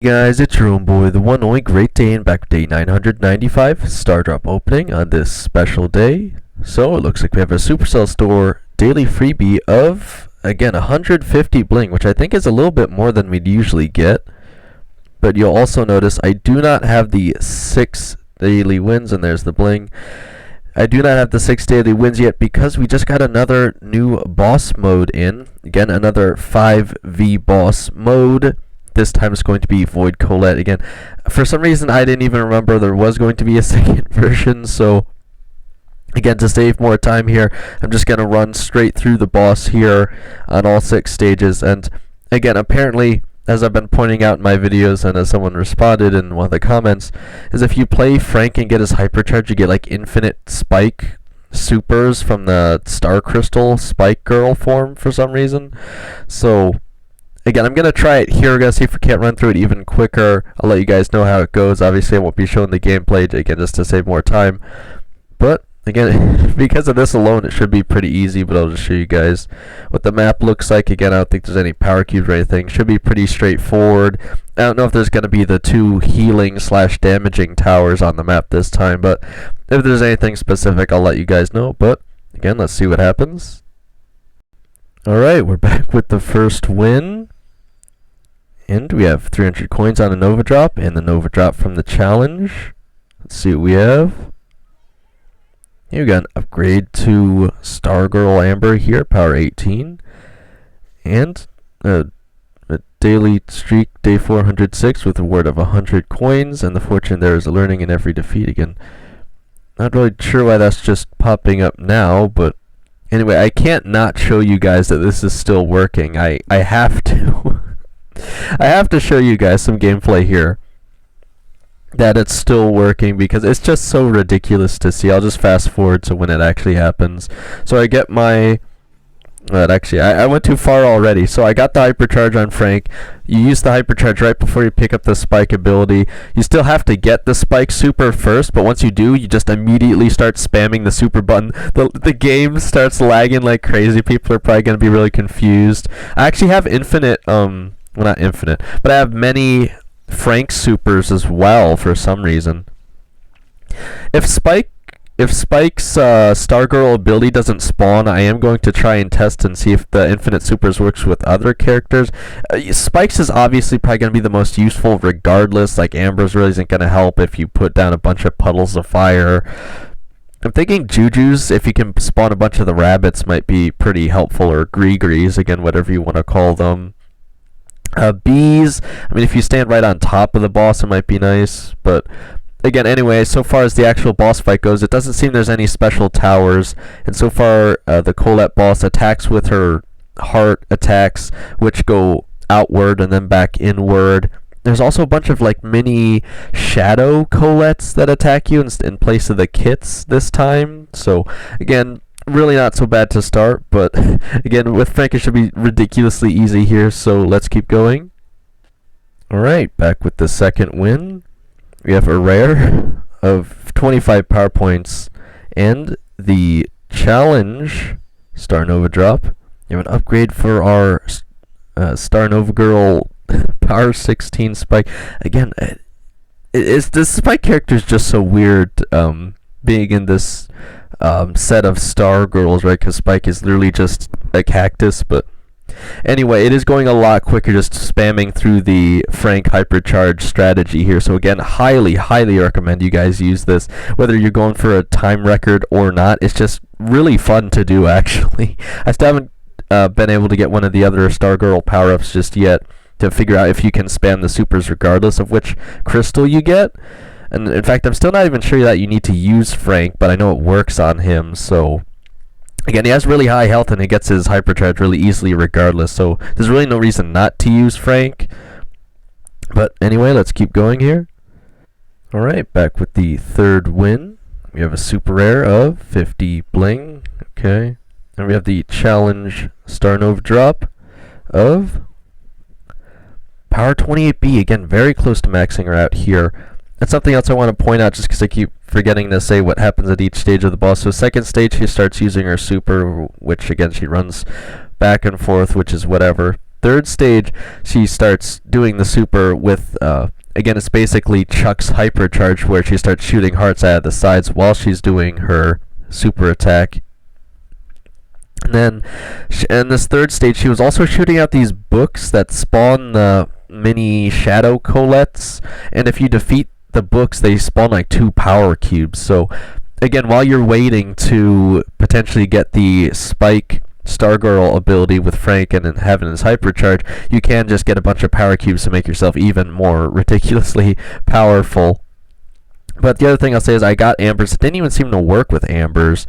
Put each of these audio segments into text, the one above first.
Guys, it's your own boy, the one only Great Dane, back with day 995 Star Drop opening on this special day. So it looks like we have a Supercell store daily freebie of, again, 150 bling, which I think is a little bit more than we'd usually get. But you'll also notice I do not have the 6 daily wins, and there's the bling. I do not have the 6 daily wins yet because we just got another new boss mode in. Again, another 5v boss mode. This time it's going to be Void Colette again. For some reason, I didn't even remember there was going to be a second version, so again, to save more time here, I'm just going to run straight through the boss here on all 6 stages. And again, apparently, as I've been pointing out in my videos and as someone responded in one of the comments, is if you play Frank and get his hypercharge, you get like infinite spike supers from the Star Crystal Spike Girl form for some reason. So again, I'm going to try it here. We're going to see if we can't run through it even quicker. I'll let you guys know how it goes. Obviously, I won't be showing the gameplay, again, just to save more time. But, again, because of this alone, it should be pretty easy. But I'll just show you guys what the map looks like. Again, I don't think there's any power cubes or anything. Should be pretty straightforward. I don't know if there's going to be the 2 healing/damaging towers on the map this time. But if there's anything specific, I'll let you guys know. But, again, let's see what happens. Alright, we're back with the first win. And we have 300 coins on a Nova Drop and the Nova Drop from the challenge. Let's see what we have. Here we got an upgrade to Star Girl Amber here, power 18. And a daily streak, day 406, with a reward of 100 coins. And the fortune there is a learning in every defeat again. Not really sure why that's just popping up now, but anyway, I can't not show you guys that this is still working. I have to. I have to show you guys some gameplay here that it's still working because it's just so ridiculous to see. I'll just fast forward to when it actually happens. So I get my... actually, I went too far already. So I got the hypercharge on Frank. You use the hypercharge right before you pick up the spike ability. You still have to get the spike super first, but once you do, you just immediately start spamming the super button. The game starts lagging like crazy. People are probably going to be really confused. I actually have infinite... well, not infinite, but I have many Frank supers as well for some reason. If Spike's Star Girl ability doesn't spawn, I am going to try and test and see if the infinite supers works with other characters. Spike's is obviously probably going to be the most useful regardless. Like Amber's really isn't going to help if you put down a bunch of puddles of fire. I'm thinking Juju's, if you can spawn a bunch of the rabbits, might be pretty helpful, or Gree-Grees, again, whatever you want to call them. Bees, I mean, if you stand right on top of the boss, it might be nice, but again, anyway, so far as the actual boss fight goes, it doesn't seem there's any special towers, and so far, the Colette boss attacks with her heart attacks, which go outward and then back inward. There's also a bunch of, like, mini shadow Colettes that attack you in place of the kits this time, so, again, really not so bad to start, but again, with Frank it should be ridiculously easy here, so let's keep going. Alright, back with the second win. We have a rare of 25 power points and the challenge Star Nova Drop. You have an upgrade for our Star Nova Girl power 16 spike. Again, this spike character is just so weird, being in this set of Star Girls, right? Because Spike is literally just a cactus, but anyway, it is going a lot quicker just spamming through the Frank hypercharge strategy here. So again, highly recommend you guys use this, whether you're going for a time record or not. It's just really fun to do, actually. I still haven't been able to get one of the other Star Girl power-ups just yet to figure out if you can spam the supers regardless of which crystal you get. And in fact, I'm still not even sure that you need to use Frank, but I know it works on him, so... Again, he has really high health and he gets his hypercharge really easily regardless, so there's really no reason not to use Frank. But anyway, let's keep going here. Alright, back with the third win. We have a super rare of 50 bling. Okay. And we have the challenge Star Nova Drop of power 28B. Again, very close to maxing her out here. That's something else I want to point out just because I keep forgetting to say what happens at each stage of the boss. So second stage, she starts using her super, which again, she runs back and forth, which is whatever. third stage, she starts doing the super with, again, it's basically Chuck's hypercharge, where she starts shooting hearts out of the sides while she's doing her super attack. And then, in this third stage, she was also shooting out these books that spawn the mini shadow Colettes, and if you defeat the books, they spawn like 2 power cubes. So, again, while you're waiting to potentially get the Spike Stargirl ability with Frank and having his hypercharge, you can just get a bunch of power cubes to make yourself even more ridiculously powerful. But the other thing I'll say is I got Amber's. It didn't even seem to work with Amber's.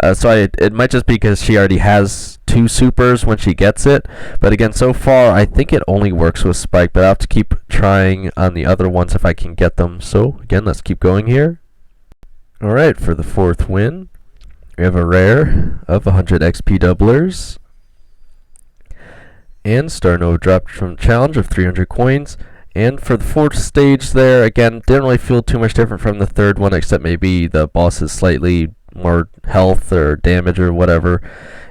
It might just be because she already has 2 supers when she gets it. But again, so far, I think it only works with Spike. But I'll have to keep trying on the other ones if I can get them. So, again, let's keep going here. Alright, for the 4th win, we have a rare of 100 XP doublers. And Starr Nova dropped from challenge of 300 coins. And for the 4th stage there, again, didn't really feel too much different from the 3rd one, except maybe the boss is slightly more health or damage or whatever.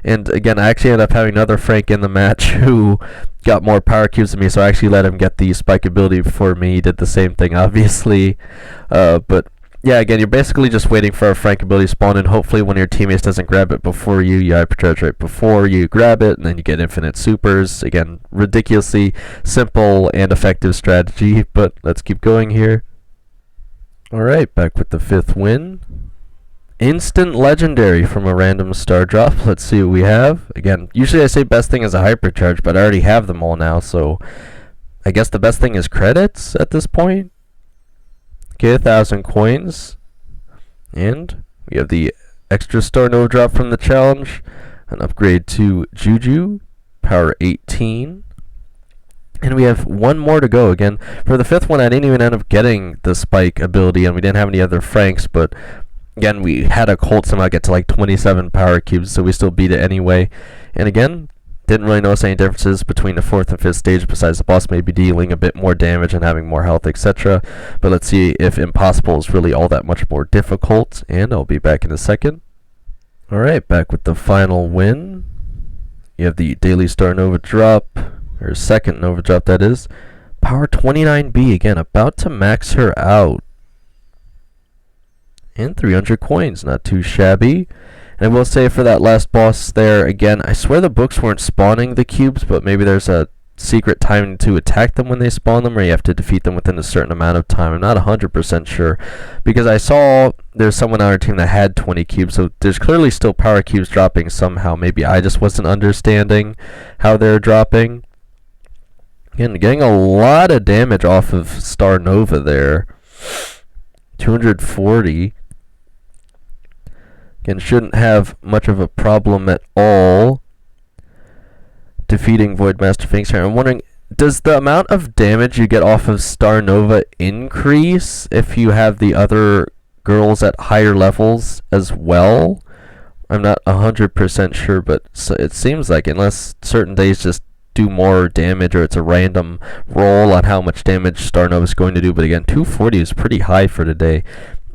And again, I actually ended up having another Frank in the match who got more power cubes than me, so I actually let him get the Spike ability before me. He did the same thing, obviously. But yeah, again, you're basically just waiting for a Frank ability to spawn, and hopefully when your teammates doesn't grab it before you, you hypercharge right before you grab it, and then you get infinite supers. Again, ridiculously simple and effective strategy, but let's keep going here. Alright, back with the 5th win. Instant legendary from a random star drop. Let's see what we have. Again, usually I say best thing is a hypercharge, but I already have them all now, so I guess the best thing is credits at this point. Okay, 1,000 coins. And we have the extra Starr Nova drop from the challenge. An upgrade to Juju, power 18. And we have one more to go. Again, for the 5th one, I didn't even end up getting the Spike ability, and we didn't have any other Franks, but again, we had a Colt somehow get to like 27 power cubes, so we still beat it anyway. And again, didn't really notice any differences between the 4th and 5th stage, besides the boss maybe dealing a bit more damage and having more health, etc. But let's see if Impossible is really all that much more difficult, and I'll be back in a second. Alright, back with the final win. You have the daily Starr Nova drop, or 2nd Nova drop that is. Power 29B, again, about to max her out. And 300 coins, not too shabby. And I will say for that last boss there, again, I swear the books weren't spawning the cubes, but maybe there's a secret timing to attack them when they spawn them, or you have to defeat them within a certain amount of time. I'm not 100% sure, because I saw there's someone on our team that had 20 cubes, so there's clearly still power cubes dropping somehow. Maybe I just wasn't understanding how they're dropping. Again, getting a lot of damage off of Starr Nova there. 240. Again, shouldn't have much of a problem at all defeating Voidmaster Finks here. I'm wondering, does the amount of damage you get off of Starr Nova increase if you have the other girls at higher levels as well? I'm not 100% sure, but it seems like, unless certain days just do more damage, or it's a random roll on how much damage Starr Nova is going to do. But again, 240 is pretty high for today.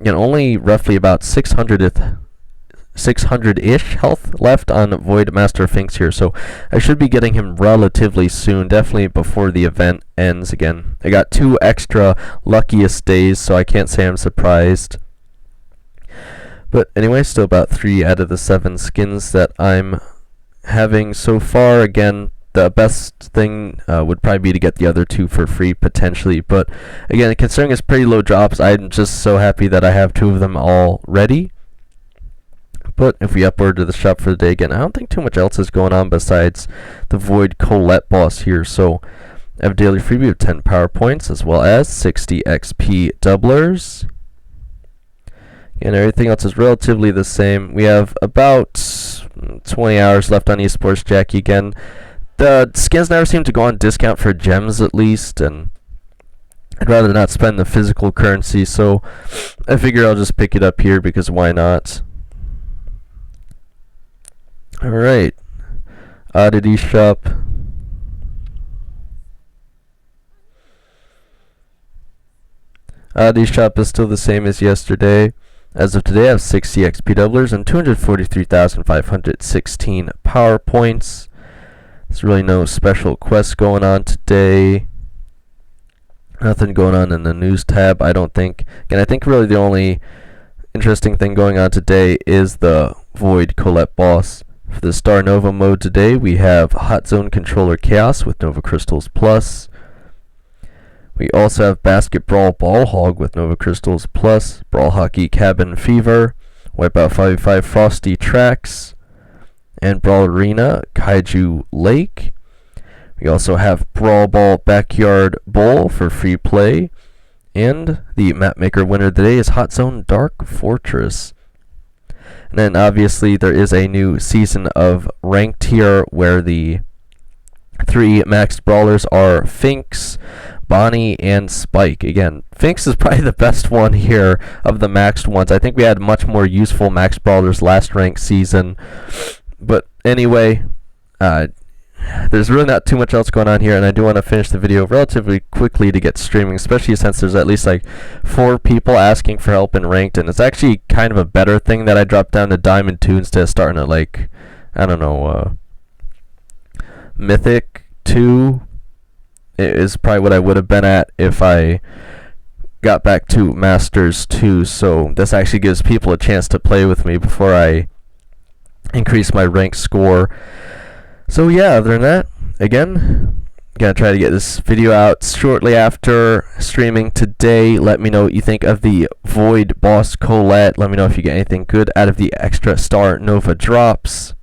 Again, only roughly about 600-ish health left on Voidmaster Finks here, so I should be getting him relatively soon, definitely before the event ends. Again, I got 2 extra luckiest days, so I can't say I'm surprised. But anyway, still about 3 out of the 7 skins that I'm having so far. Again, the best thing would probably be to get the other 2 for free, potentially. But again, considering it's pretty low drops, I'm just so happy that I have 2 of them already. But if we upward to the shop for the day, again, I don't think too much else is going on besides the Void Colette boss here. So I have a daily freebie of 10 power points, as well as 60 XP doublers. And everything else is relatively the same. We have about 20 hours left on Esports Jackie again. The skins never seem to go on discount for gems, at least, and I'd rather not spend the physical currency, so I figure I'll just pick it up here, because why not? Alright, oddity shop. Oddity shop is still the same as yesterday. As of today, I have 60 XP doublers and 243,516 power points. There's really no special quests going on today. Nothing going on in the news tab, I don't think. Again, I think really the only interesting thing going on today is the Void Colette boss. For the Star Nova mode today, we have Hot Zone Controller Chaos with Nova Crystals Plus. We also have Basket Brawl Ball Hog with Nova Crystals Plus, Brawl Hockey Cabin Fever, Wipeout 5v5 Frosty Tracks, and Brawl Arena Kaiju Lake. We also have Brawl Ball Backyard Bowl for free play, and the map maker winner today is Hot Zone Dark Fortress. And then obviously there is a new season of ranked here where the 3 maxed brawlers are Finks, Bonnie, and Spike. Again, Finks is probably the best one here of the maxed ones. I think we had much more useful maxed brawlers last ranked season. But anyway, there's really not too much else going on here, and I do want to finish the video relatively quickly to get streaming, especially since there's at least like 4 people asking for help in ranked, and it's actually kind of a better thing that I dropped down to Diamond 2 instead of starting at like, I don't know, Mythic 2 is probably what I would have been at if I got back to Masters 2, so this actually gives people a chance to play with me before I increase my rank score. So yeah, other than that, again, gonna try to get this video out shortly after streaming today. Let me know what you think of the Void Boss Colette. Let me know if you get anything good out of the extra Star Nova drops.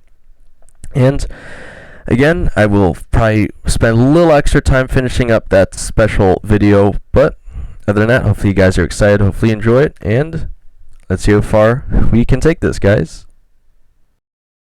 And again, I will probably spend a little extra time finishing up that special video, but other than that, hopefully you guys are excited, hopefully you enjoy it, and let's see how far we can take this, guys.